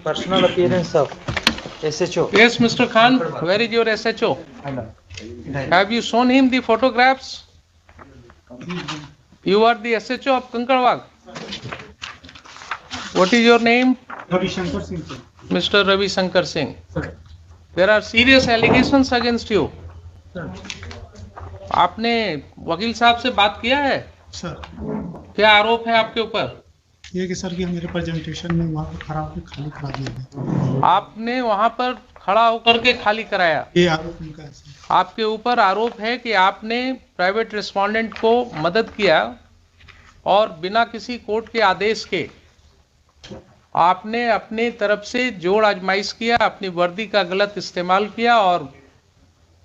personal appearance of SHO. Yes, Mr. Khan, where is your SHO? Have you shown him the photographs? You are the SHO of Kankarwag. What is your name? Ravi Shankar Singh. Mr. Ravi Shankar Singh. Sir. There are serious allegations against you. Sir. आपने वकील साहब से बात किया है? Sir, क्या आरोप है आपके ऊपर? ये कि सर कि मेरे प्रेजेंटेशन में वहाँ पर खड़ा होकर खाली करा दिया गया। आपने वहां पर खड़ा होकर के खाली कराया? ये आरोप उनका है सर। आपके ऊपर आरोप है कि आपने प्राइवेट रेस्पोंडेंट को मदद किया और बिना किसी कोर्ट के आदेश के आपने अपने तरफ से जोड़ आजमाइश किया, अपनी वर्दी का गलत इस्तेमाल किया और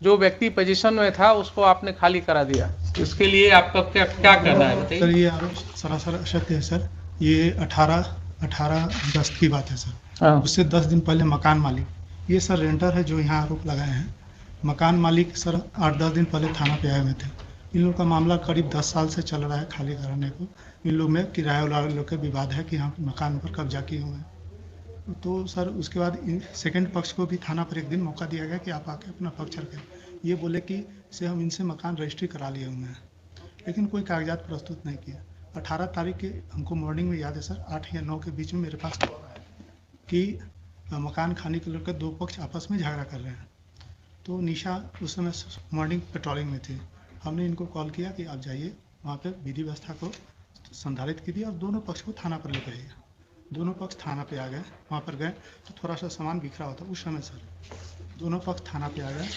जो व्यक्ति पोजीशन में था उसको आपने खाली करा दिया। इसके लिए आपका क्या कहना है बताइए? सर, ये आरोप सरासर असत्य है सर। ये 18 अगस्त की बात है सर। उससे 10 दिन पहले मकान मालिक, ये सर रेंटर है जो यहाँ आरोप लगाए हैं। मकान मालिक सर 8-10 दिन पहले थाना पे आए हुए थे। इन लोगों का मामला करीब 10 साल से चल रहा है खाली कराने को। इन लोग में किराया वाले लोग के विवाद है कि यहाँ मकान पर कब्जा किए हुए हैं। तो सर उसके बाद सेकंड पक्ष को भी थाना पर एक दिन मौका दिया गया कि आप आके अपना पक्ष रखें। ये बोले कि से हम इनसे मकान रजिस्ट्री करा लिए हुए हैं, लेकिन कोई कागजात प्रस्तुत नहीं किया। 18 तारीख के हमको मॉर्निंग में याद है सर, 8 या 9 के बीच में मेरे पास कि मकान खाने के लेकर 2 पक्ष आपस में झगड़ा कर रहे हैं। तो निशा उस समय मॉर्निंग पेट्रोलिंग में थी। हमने इनको कॉल किया कि आप जाइए वहाँ पे विधि व्यवस्था को संधारित कीजिए और दोनों पक्ष को थाना पर लेकर आइए। दोनों पक्ष थाना पे आ गए। वहाँ पर गए तो थोड़ा सा सामान बिखरा होता उस समय सर। दोनों पक्ष थाना पे आ गए।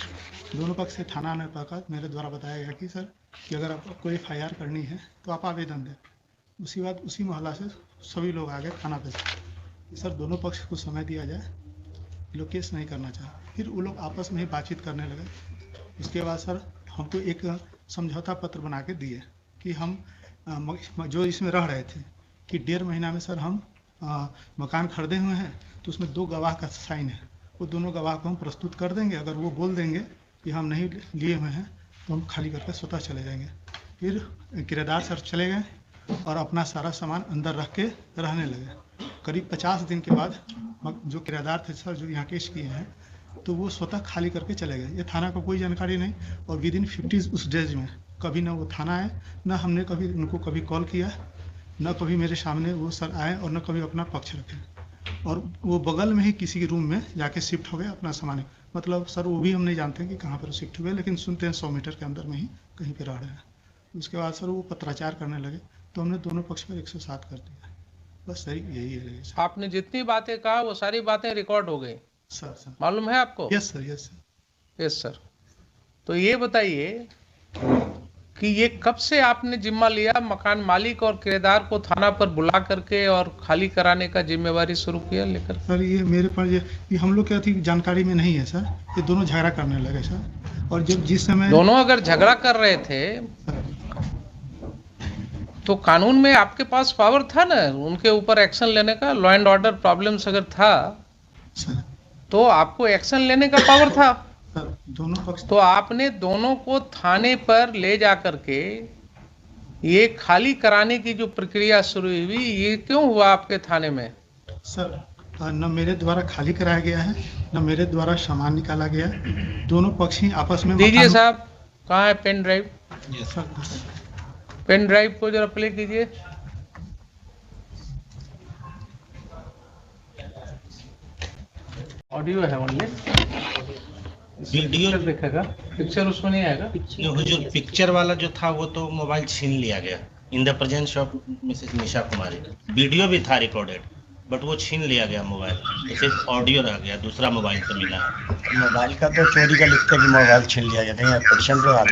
दोनों पक्ष से थाना आने पर मेरे द्वारा बताया गया कि सर कि अगर आपको कोई FIR करनी है तो आप आवेदन दें। उसी बात उसी मोहल्ला से सभी लोग आ गए थाना पे कि सर दोनों पक्ष को समय दिया जाए, लोग केस नहीं करना चाहे। फिर वो लोग आपस में ही बातचीत करने लगे। उसके बाद सर हमको एक समझौता पत्र बना के दिए कि हम जो इसमें रह रहे थे कि 1.5 महीना में सर हम मकान खरीदे हुए हैं, तो उसमें 2 गवाह का साइन है। वो दोनों गवाह को हम प्रस्तुत कर देंगे। अगर वो बोल देंगे कि हम नहीं लिए हुए हैं तो हम खाली करके स्वतः चले जाएंगे। फिर किराएदार सर चले गए और अपना सारा सामान अंदर रख के रहने लगे। करीब 50 दिन के बाद जो किराएदार थे सर जो यहाँ केस किए हैं, तो वो स्वतः खाली करके चले गए। ये थाना को कोई जानकारी नहीं और विदिन 50 उस डेज में कभी ना वो थाना आए, ना हमने कभी उनको कभी कॉल किया, न कभी मेरे सामने वो सर आए और न कभी अपना पक्ष रखे। और वो बगल में ही किसी के रूम में जाके शिफ्ट हो गए अपना सामान। मतलब सर वो भी हम नहीं जानते कि कहाँ पर शिफ्ट हुए, लेकिन सुनते हैं 100 मीटर के अंदर में ही कहीं पे रह रहे हैं। उसके बाद सर वो पत्राचार करने लगे तो हमने दोनों पक्ष पर 107 कर दिया। बस सही यही है सर। आपने जितनी बातें कहा वो सारी बातें रिकॉर्ड हो गई सर मालूम है आपको? Yes sir, yes sir, yes sir. तो ये बताइए कि ये कब से आपने जिम्मा लिया मकान मालिक और किराएदार को थाना पर बुला करके और खाली कराने का जिम्मेवारी शुरू किया लेकर? सर ये मेरे पास ये हम लोग क्या थी जानकारी में नहीं है सर। ये दोनों झगड़ा करने लगे सर। और जब जिस समय दोनों अगर झगड़ा कर रहे थे तो कानून में आपके पास पावर था ना उनके ऊपर एक्शन लेने का। लॉ एंड ऑर्डर प्रॉब्लम्स अगर था सर तो आपको एक्शन लेने का पावर था। दोनों पक्ष तो आपने दोनों को थाने पर ले जा करके ये खाली कराने की जो प्रक्रिया शुरू हुई, ये क्यों हुआ आपके थाने में? सर न मेरे द्वारा खाली कराया गया है, न मेरे द्वारा सामान निकाला गया। दोनों पक्ष ही आपस में दीजिए साहब, कहाँ है pen drive? Sir pen drive को जरा प्ले कीजिए। ऑडियो है ओनली, वीडियो दिखेगा, पिक्चर उसमें नहीं आएगा। वो जो पिक्चर वाला जो था वो तो मोबाइल छीन लिया गया in the presence of Mrs Nisha Kumari. Video भी था रिकॉर्डेड बट वो छीन लिया गया मोबाइल, तो सिर्फ ऑडियो रह गया, दूसरा मोबाइल से मिला है। मोबाइल का तो चोरी का लिखते कि मोबाइल छीन लिया गया, नहीं पोजीशन पे आप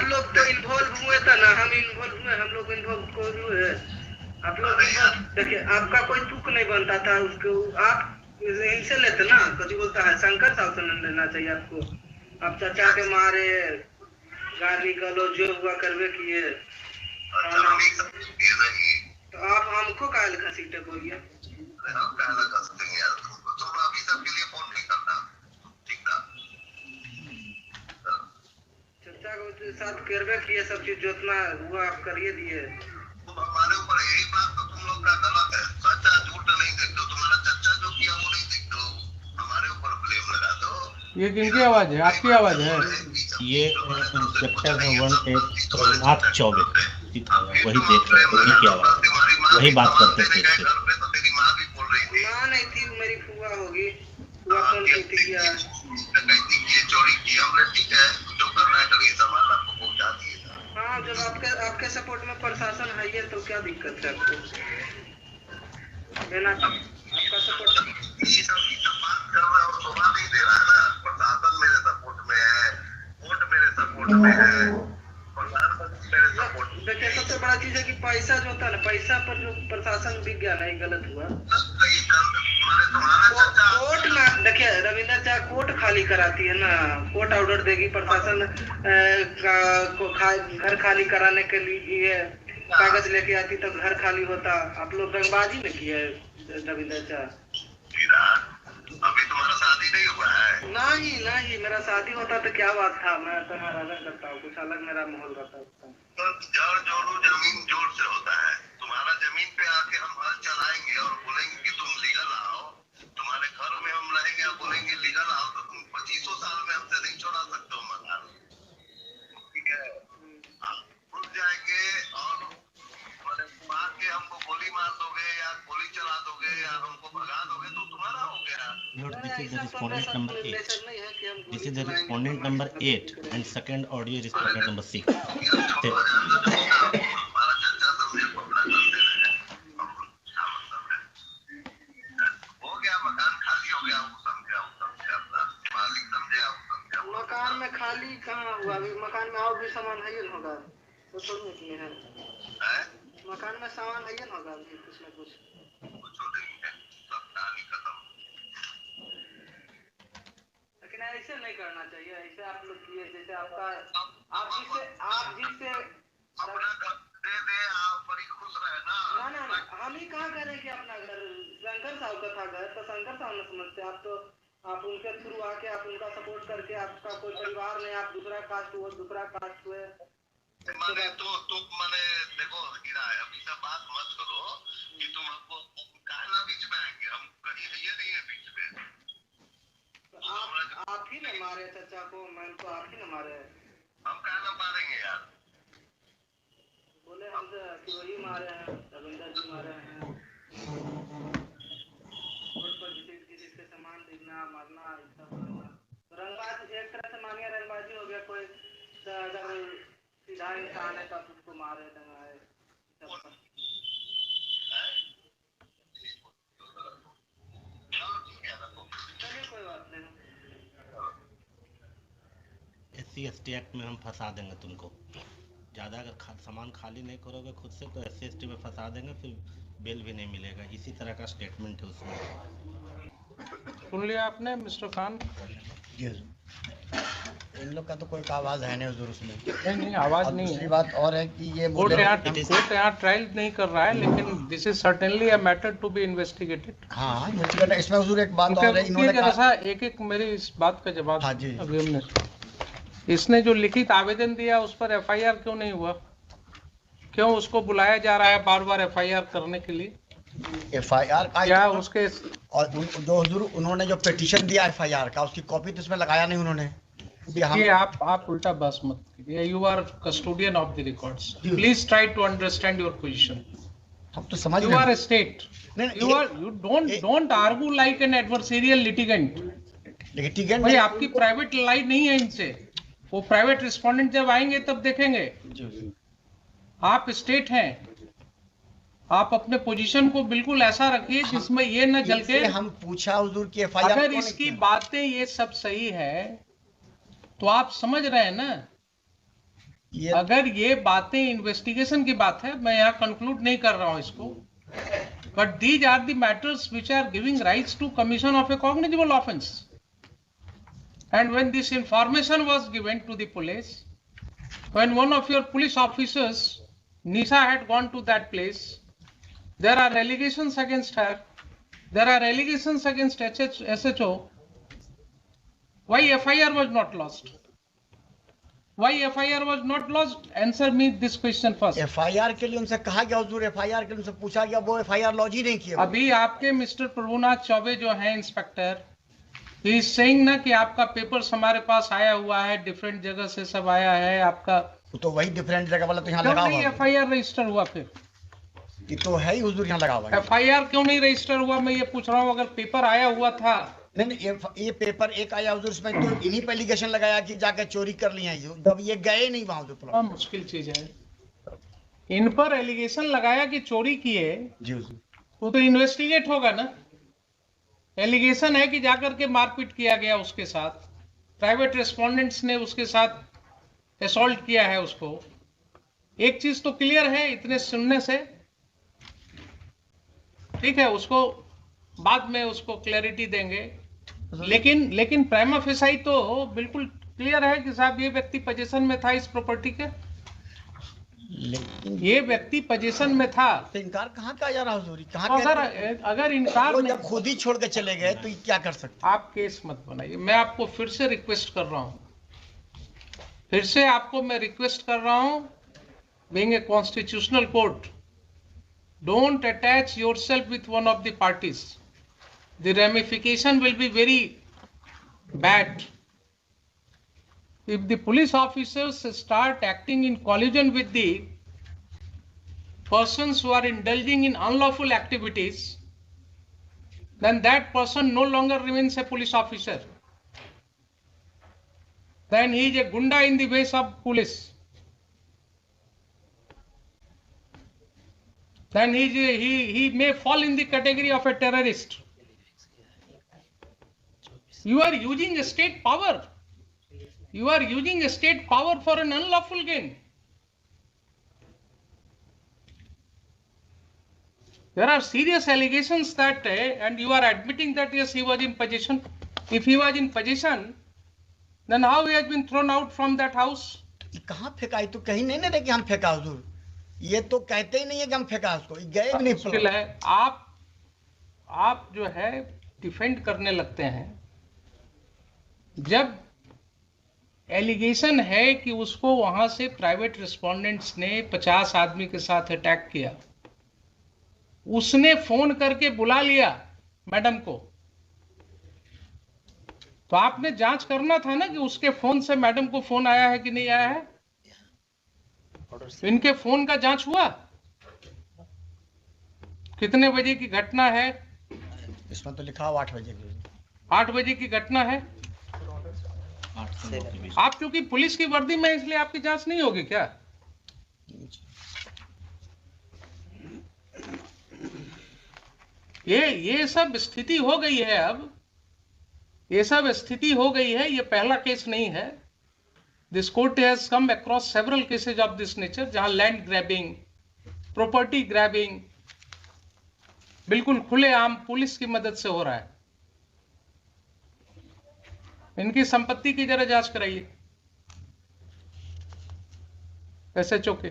लोग तो इन्वॉल्व हुए थे ना, हम इन्वॉल्व हुए, हम लोग इन्वॉल्व हुए। आप लोग देखिए आपका कोई तुक नहीं बनता था उसको, आप इनसे लेते ना, कभी बोलता है शंकर साहब से लेना चाहिए आपको। आप चाचा के मारे गाली गलो जो हुआ करवे किए, तो आप हमको काहे घसीटे बोलिए? चाचा के साथ करवे किए, सब चीज जितना हुआ आप करिए दिए। यही बात तो तुम लोग का गलत है। सच्चा झूठ नहीं देखते हो, तुम्हारा चच्चा जो किया वो नहीं देखते हो, हमारे ऊपर ब्लेम लगा दो। ये किनकी आवाज है? आपकी आवाज है? ये इंस्पेक्टर है 1 चौबे वही देख रहे थे, उन्हीं की आवाज, वही बात करते थे। घर पे तो तेरी माँ भी बोल रही थी, माँ नहीं थी, मेरी फुआ होगी। फुआ फोन की थी क्या? डकैती की, चोरी की, हमने ठीक है जो करना है करिए, सामान आपको पहुंचा दिए। हाँ, जब आपके सपोर्ट में प्रशासन है ये, तो क्या दिक्कत है आपको? लेना आपका सपोर्ट। ये सब बात कर रहा है और शोभा नहीं दे रहा है ना। प्रशासन मेरे सपोर्ट में है, कोर्ट मेरे सपोर्ट में है, प्रधानमंत्री मेरे सपोर्ट में। देखिए, सबसे बड़ा चीज है कि पैसा जो होता है ना, पैसा पर जो प्रशासन बिक गया ना, ये गलत हुआ। कोर्ट में देखिए, रविंदर चाहे कोर्ट खाली कराती है ना, कोर्ट ऑर्डर देगी, प्रशासन घर खाली कराने के लिए कागज लेके आती, तब घर खाली होता। आप लोग रंगबाजी में किए रविंदर चाह। अभी तुम्हारा शादी नहीं हुआ है? नहीं, मेरा शादी होता तो क्या बात था, मैं तो अलग करता हूँ, कुछ अलग मेरा माहौल रहता। तो जड़ जोड़ू जमीन जोड़ से होता है। तुम्हारा जमीन पे आके हम हल चलाएंगे और बोलेंगे कि तुम लीगल आओ, तुम्हारे घर में हम रहेंगे और बोलेंगे लीगल आओ, तो तुम 25 साल में हमसे नहीं छोड़ा सकते हो मकान, ठीक है? आप रुक जाएंगे और मार के हमको गोली मार दोगे या गोली चला दोगे या हमको भगा दोगे, तो तुम्हारा हो गया। This is the respondent number 8. This is the respondent number 8 and second audio is respondent number 6. हमारा चर्चा समझे पकड़ा करते रहे, हो गया मकान खाली हो गया, वो समझे अपना मालिक समझे। मकान में खाली कहाँ हुआ? अभी मकान में और भी सामान है ना, होगा तो छोड़ने के लिए है। मकान में सामान है ना, होगा अभी कुछ न कुछ नहीं है, सब कहानी खत्म। लेकिन ऐसे नहीं करना चाहिए। ऐसे आप लोग किए जैसे आप जिससे अपना घर दे दे, आप बड़ी खुश रहे ना। ना, हम ही कहाँ करें कि अपना घर, शंकर साहब का था घर, तो शंकर साहब ने समझते। आप तो आप उनके थ्रू आके, आप उनका सपोर्ट करके, आपका कोई परिवार नहीं, आप दूसरा कास्ट हुए, दूसरा कास्ट हुए। माने तो माने देखो गिरा है, अभी सब बात मत करो कि तुम हमको कहना बीच में आएंगे, हम कहीं ये नहीं है बीच में। आप ही ने मारे चाचा को, मैम को आप ही ने मारे। हम कहना मारेंगे यार, बोले हमसे कि वही मारे हैं, रविंदर जी मारे हैं। रोड पर किसी से सामान देखना, मारना, रंगबाजी एक तरह से मानिए, रंगबाजी हो गया। कोई अगर सीधा इंसान है तो आप उसको मारे दंगाए। चलिए, कोई बात नहीं। SC/ST एक्ट में हम फंसा देंगे तुमको। ज़्यादा अगर सामान खाली नहीं करोगे खुद से तो SC/ST में फंसा देंगे, फिर बेल भी नहीं मिलेगा। इसी तरह का स्टेटमेंट है उसमें। सुन लिया आपने मिस्टर खान? इन लोग का तो कोई आवाज है नहीं हुजूर उसमें। नहीं, आवाज नहीं है। दूसरी बात और है कि ये कोर्ट यहाँ ट्रायल नहीं कर रहा है, लेकिन this is certainly a matter to be investigated. हाँ, इन्वेस्टिगेट। इसमें हुजूर एक बात और है, इन्होंने कहा एक मेरी इस बात का जवाब। हाँ जी। अभी हमने इसने जो लिखित आवेदन दिया उस पर FIR क्यों नहीं हुआ? क्यों उसको बुलाया जा रहा है बार बार FIR करने के लिए? FIR का क्या उसके और जो हुजूर उन्होंने जो पिटीशन दिया FIR का, उसकी कॉपी तो इसमें लगाया नहीं उन्होंने। ये आप उल्टा बस मत कीजिए। You are custodian of the records, please try to understand your position. हम तो समझ you are a state, you don't argue like an adversarial litigant. भाई आपकी प्राइवेट लाइन नहीं है इनसे, वो प्राइवेट रिस्पोंडेंट जब आएंगे तब देखेंगे। आप स्टेट हैं, आप अपने पोजीशन को बिल्कुल ऐसा रखिए जिसमें ये न जल के। हम पूछा हुजूर की FIR अगर इसकी बातें ये सब सही है तो आप समझ रहे हैं ना, अगर ये बातें इन्वेस्टिगेशन की बात है, मैं यहाँ कंक्लूड नहीं कर रहा हूँ इसको, but these are the matters which are giving rights to commission of a cognizable offence. And when this information was given to the police, when one of your police officers, Nisha, had gone to that place, there are allegations against her, there are allegations against SHO. Why FIR was not lost? Why FIR was not lodged? Answer me this question first. FIR के लिए उनसे कहा गया हुजूर, FIR के लिए उनसे पूछा गया, वो FIR लॉन्च ही नहीं किया। अभी आपके मिस्टर प्रभुनाथ चौबे जो हैं इंस्पेक्टर, ही इज सेइंग ना कि आपका पेपर्स हमारे पास आया हुआ है, डिफरेंट जगह से सब आया है आपका, तो वही डिफरेंट जगह वाला तो यहाँ क्यों लगा नहीं हुआ FIR रजिस्टर हुआ? फिर ये तो है ही हुजूर, यहाँ लगा हुआ है। FIR क्यों नहीं रजिस्टर हुआ? मैं ये पूछ रहा हूँ। अगर पेपर आया हुआ था, नहीं ये पेपर एक आया हुजूर, इसमें तो इन्हीं पे एलिगेशन लगाया कि जाके चोरी कर लिया है, जब ये गए नहीं वहां हुजूर। बड़ा मुश्किल चीज है। इन पर एलिगेशन लगाया कि चोरी किए, जी हुजूर। वो तो इन्वेस्टिगेट होगा ना। एलिगेशन है कि जाकर के मारपीट किया गया उसके साथ, प्राइवेट रेस्पोंडेंट्स ने उसके साथ असॉल्ट किया है उसको। एक चीज तो क्लियर है इतने सुनने से, ठीक है, उसको बाद में उसको क्लैरिटी देंगे, लेकिन प्राइमा फेसाई तो बिल्कुल क्लियर है कि साहब ये व्यक्ति पोजीशन में था इस प्रॉपर्टी के, लेकिन ये व्यक्ति पोजीशन में था। तो इनकार कहाँ का जा रहा हुजूर, कहाँ तो अगर इनकार वो नहीं, जब खुद ही छोड़ के चले गए तो ये क्या कर सकते? आप केस मत बनाइए। मैं आपको फिर से रिक्वेस्ट कर रहा हूं, फिर से आपको मैं रिक्वेस्ट कर रहा हूं, being a constitutional court, don't attach yourself with one of the parties. The ramification will be very bad. If the police officers start acting in collusion with the persons who are indulging in unlawful activities, then that person no longer remains a police officer. Then he is a gunda in the ways of police. Then he may fall in the category of a terrorist. You are using a state power. You are using a state power for an unlawful gain. There are serious allegations that, and you are admitting that yes, he was in possession. If he was in possession, then how he has been thrown out from that house? कहाँ फेंका? ये तो कहीं नहीं ना कि हम फेंका हुजूर, ये तो कहते ही नहीं है कि हम फेंका उसको, ये गए भी नहीं। मुश्किल है। आप जो है डिफेंड करने लगते हैं जब एलिगेशन है कि उसको वहां से प्राइवेट रिस्पोंडेंट्स ने 50 आदमी के साथ अटैक किया, उसने फोन करके बुला लिया मैडम को, तो आपने जांच करना था ना कि उसके फोन से मैडम को फोन आया है कि नहीं आया है। इनके फोन का जांच हुआ? कितने बजे की घटना है? इसमें तो लिखा हुआ 8 बजे की। 8 बजे की घटना है। आप चूंकि पुलिस की वर्दी में इसलिए आपकी जांच नहीं होगी क्या? ये सब स्थिति हो गई है। अब ये सब स्थिति हो गई है। ये पहला केस नहीं है। This court has come across several cases of this nature, जहां लैंड ग्रैबिंग, प्रॉपर्टी ग्रैबिंग बिल्कुल खुलेआम पुलिस की मदद से हो रहा है। इनकी संपत्ति की जरा जांच कराइए SHO के,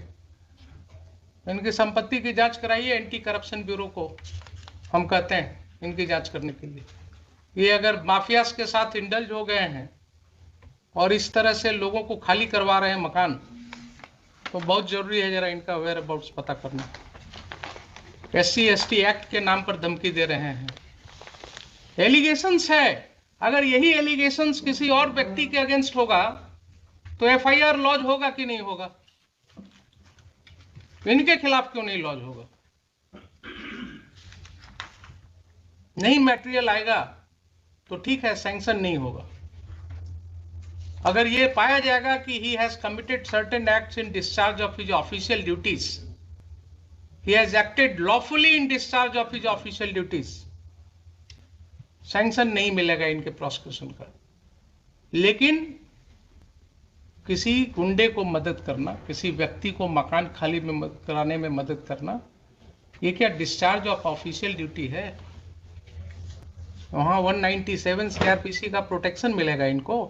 इनकी संपत्ति की जांच कराइए। एंटी करप्शन ब्यूरो को हम कहते हैं इनकी जांच करने के लिए। ये अगर माफियास के साथ इंडल्ज हो गए हैं और इस तरह से लोगों को खाली करवा रहे हैं मकान, तो बहुत जरूरी है जरा इनका वेयर अबाउट्स पता करना। SC/ST एक्ट के नाम पर धमकी दे रहे हैं। एलिगेशंस है, अगर यही एलिगेशंस किसी और व्यक्ति के अगेंस्ट होगा तो FIR लॉज होगा कि नहीं होगा? इनके खिलाफ क्यों नहीं लॉज होगा? नहीं मटेरियल आएगा तो ठीक है, सैंक्शन नहीं होगा। अगर ये पाया जाएगा कि he has committed certain acts in discharge of his official duties, he has acted lawfully in discharge of his official duties, sanction नहीं मिलेगा इनके प्रोसिक्यूशन का। लेकिन किसी गुंडे को मदद करना, किसी व्यक्ति को मकान खाली में कराने में मदद करना, ये क्या डिस्चार्ज ऑफ ऑफिशियल ड्यूटी है? वहां 197 CRPC का प्रोटेक्शन मिलेगा इनको।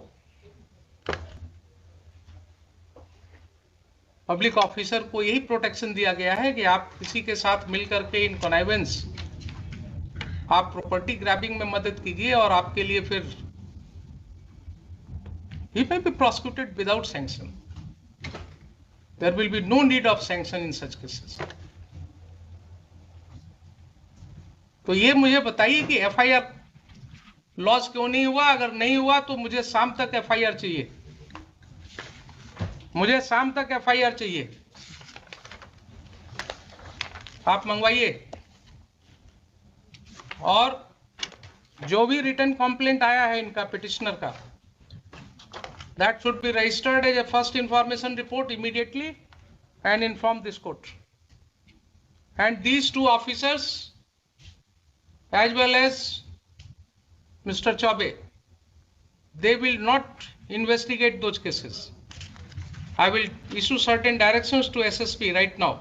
पब्लिक ऑफिसर को यही प्रोटेक्शन दिया गया है कि आप किसी के साथ मिलकर के इन कॉनाइवेंस, आप प्रॉपर्टी ग्रैबिंग में मदद कीजिए और आपके लिए फिर he may be prosecuted without sanction। There will be no need of sanction in such cases. तो ये मुझे बताइए कि FIR लॉस क्यों नहीं हुआ? अगर नहीं हुआ तो मुझे शाम तक FIR चाहिए, मुझे शाम तक FIR चाहिए, आप मंगवाइए। और जो भी रिटर्न कंप्लेंट आया है इनका पिटिशनर का, that should be registered as a first information report immediately and inform this court. And these two officers as well as Mr. Chaube, they will not investigate those cases. I will issue certain directions to SSP right now,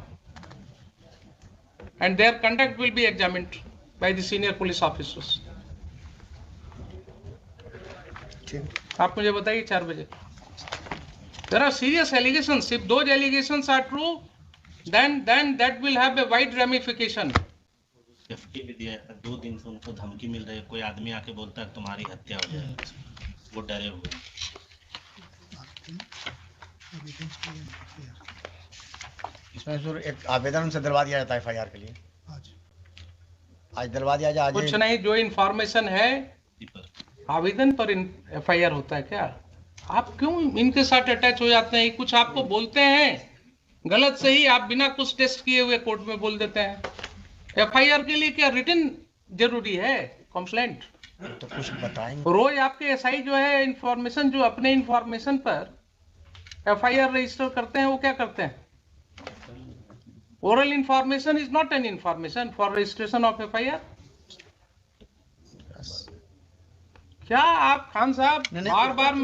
and their conduct will be examined by the senior police officers. आप मुझे बताइए 4 बजे। There are serious allegations. If those allegations are true, then that will have a wide ramification. Safety भी दिया है, 2 दिन से उनको धमकी मिल रही है, कोई आदमी आके बोलता है तुम्हारी हत्या हो जाएगी, वो डरे हुए। इसमें जरूर एक आवेदन उनसे दिलवा दिया जाता है FIR के लिए, आज दिलवा दिया जाए। कुछ नहीं, जो इंफॉर्मेशन है आवेदन पर FIR होता है क्या? आप क्यों इनके साथ अटैच हो जाते हैं? कुछ आपको बोलते हैं गलत सही, आप बिना कुछ टेस्ट किए हुए कोर्ट में बोल देते हैं। FIR के लिए क्या रिटन जरूरी है? कंप्लेंट तो कुछ बताएंगे। रोज आपके SI जो है इंफॉर्मेशन, जो अपने इंफॉर्मेशन पर FIR रजिस्टर करते हैं, वो क्या करते हैं? Oral information is not an information for registration of FIR। क्या आप खान साहब, बार बार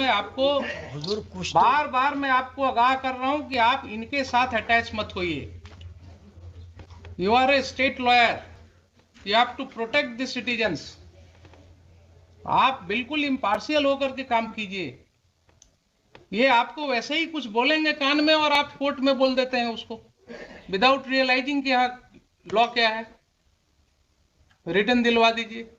मैं आपको आगाह कर रहा हूं कि आप इनके साथ अटैच मत होइए। You are a state lawyer, you have to protect the citizens. आप बिल्कुल इम्पार्शियल होकर के काम कीजिए। ये आपको वैसे ही कुछ बोलेंगे कान में और आप कोर्ट में बोल देते हैं उसको, विदाउट रियलाइजिंग कि यहाँ लॉ क्या है। रिटर्न दिलवा दीजिए।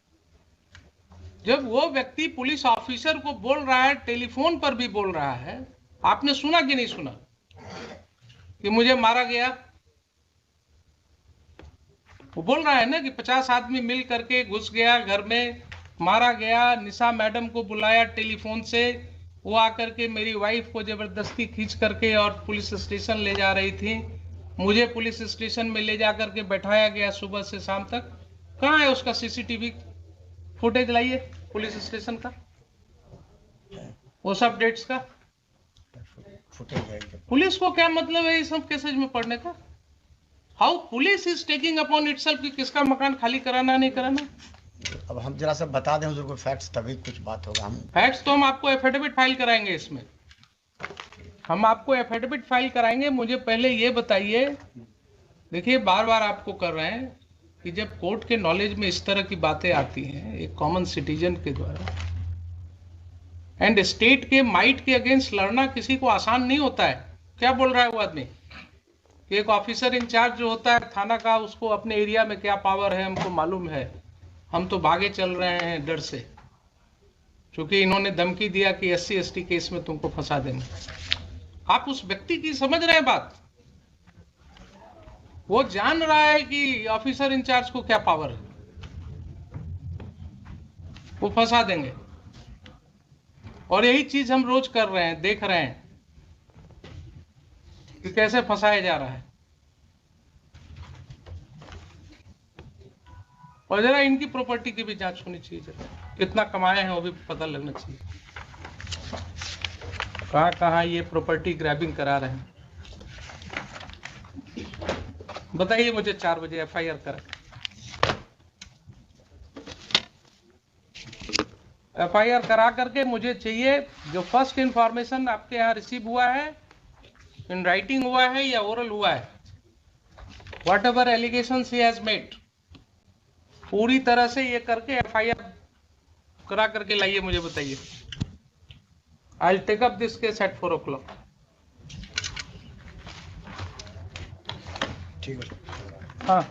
जब वो व्यक्ति पुलिस ऑफिसर को बोल रहा है, टेलीफोन पर भी बोल रहा है, आपने सुना कि नहीं सुना कि मुझे मारा गया? वो बोल रहा है ना कि 50 आदमी मिल करके घुस गया घर में, मारा गया। निशा मैडम को बुलाया टेलीफोन से, वो आकर के मेरी वाइफ को जबरदस्ती खींच करके और पुलिस स्टेशन ले जा रही थी। मुझे पुलिस स्टेशन में ले जा करके बैठाया गया सुबह से शाम तक। कहाँ है उसका CCTV फुटेज? लाइए पुलिस स्टेशन का, वो सब डेट्स का। पुलिस को क्या मतलब है इस सब केसेज में पढ़ने का? How police is taking upon itself कि किसका मकान खाली कराना नहीं कराना। अब हम जरा सा बता दें हुजूर को फैक्ट्स, तभी कुछ बात होगा। हम फैक्ट्स तो हम आपको एफिडेविट फाइल कराएंगे, इसमें हम आपको एफिडेविट फाइल कराएंगे। मुझे पहले ये बताइए, देखिए बार बार आपको कर रहे हैं कि जब कोर्ट के नॉलेज में इस तरह की बातें आती हैं एक कॉमन सिटीजन के द्वारा, एंड स्टेट के माइट के अगेंस्ट लड़ना किसी को आसान नहीं होता है। क्या बोल रहा है वो आदमी कि एक ऑफिसर इंचार्ज जो होता है थाना का, उसको अपने एरिया में क्या पावर है हमको मालूम है, हम तो भागे चल रहे हैं डर से, क्योंकि इन्होंने धमकी दिया कि SC ST केस में तुमको फंसा देंगे। आप उस व्यक्ति की समझ रहे हैं बात? वो जान रहा है कि ऑफिसर इंचार्ज को क्या पावर है, वो फंसा देंगे। और यही चीज हम रोज कर रहे हैं, देख रहे हैं कि कैसे फंसाया जा रहा है। और जरा इनकी प्रॉपर्टी की भी जांच होनी चाहिए, जरा कितना कमाए हैं वो भी पता लगना चाहिए, कहां कहां ये प्रॉपर्टी ग्रैबिंग करा रहे हैं। बताइए मुझे 4 बजे FIR करा। FIR करा करके मुझे चाहिए जो फर्स्ट इंफॉर्मेशन आपके यहाँ रिसीव हुआ है, इन राइटिंग हुआ है या ओरल हुआ है, what ever allegations he has made, पूरी तरह से ये करके FIR करा करके लाइए, मुझे बताइए। I will take up this case at 4 o'clock। ठीक है। हाँ।